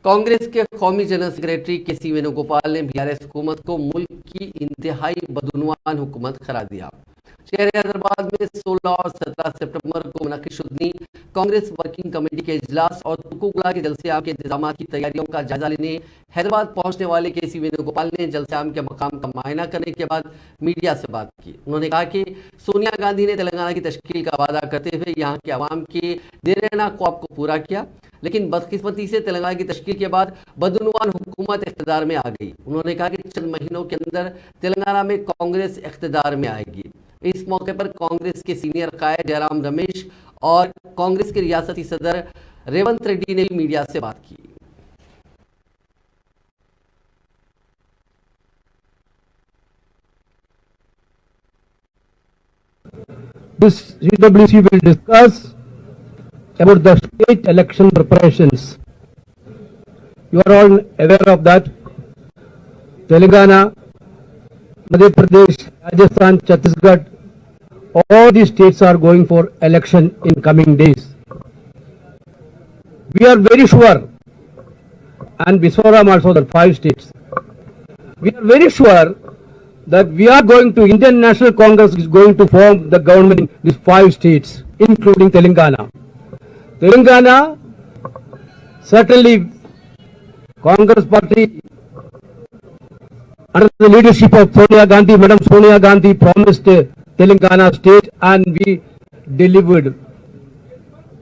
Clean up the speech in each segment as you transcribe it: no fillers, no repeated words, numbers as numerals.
कांग्रेस के कौमी general secretary KC. Venugopal ने बीआरएस हुकूमत को मुल्क की इंतहाई बदउनवान हुकूमत करार दिया। शहर हैदराबाद में 16 और 17 सितंबर को मुनक़िद शुदनी कांग्रेस वर्किंग कमेटी के इजलास और तुकुगला के जलसे-आम के इंतजाम की तैयारियों का जायजा लेने हैदराबाद पहुंचने वाले के.सी. वेणुगोपाल ने जलसे-आम के मकाम का मुआयना करने के बाद मीडिया से बात की। उन्होंने कहा कि सोनिया गांधी ने तेलंगाना की तश्कील का वादा करते हुए यहाँ के अवाम के देरना ख्वाब को पूरा किया, लेकिन बदकिस्मती से तेलंगाना की तश्कील के बाद बदउनवान हुकूमत इख्तिदार में आ गई। उन्होंने कहा कि चंद महीनों के अंदर तेलंगाना में कांग्रेस इख्तिदार में आएगी। इस मौके पर कांग्रेस के सीनियर कायद जयराम रमेश और कांग्रेस के रियासती सदर रेवंत रेड्डी ने भी मीडिया से बात की। This CWC will discuss about the state election preparations. You are all aware of that. Telangana, Madhya Pradesh, Rajasthan, Chhattisgarh, all these states are going for election in coming days. We are very sure, and Mizoram also, the 5 states. We are very sure that we are going to, Indian National Congress is going to form the government in these 5 states, including Telangana. Telangana, certainly Congress party under the leadership of Sonia Gandhi, Madam Sonia Gandhi promised Telangana state and we delivered.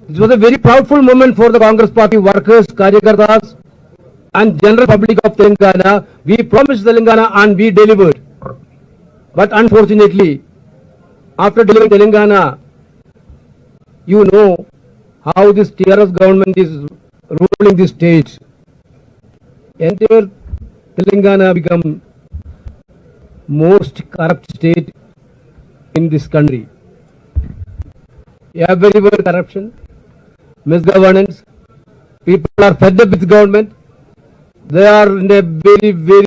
This was a very proudful moment for the Congress party workers, Karyakartas and general public of Telangana. We promised Telangana and we delivered. But unfortunately, after delivering Telangana, you know how this TRS government is ruling this state. Entire Telangana become most corrupt state in this country. Everywhere corruption, misgovernance. People are fed up with government. They are in a very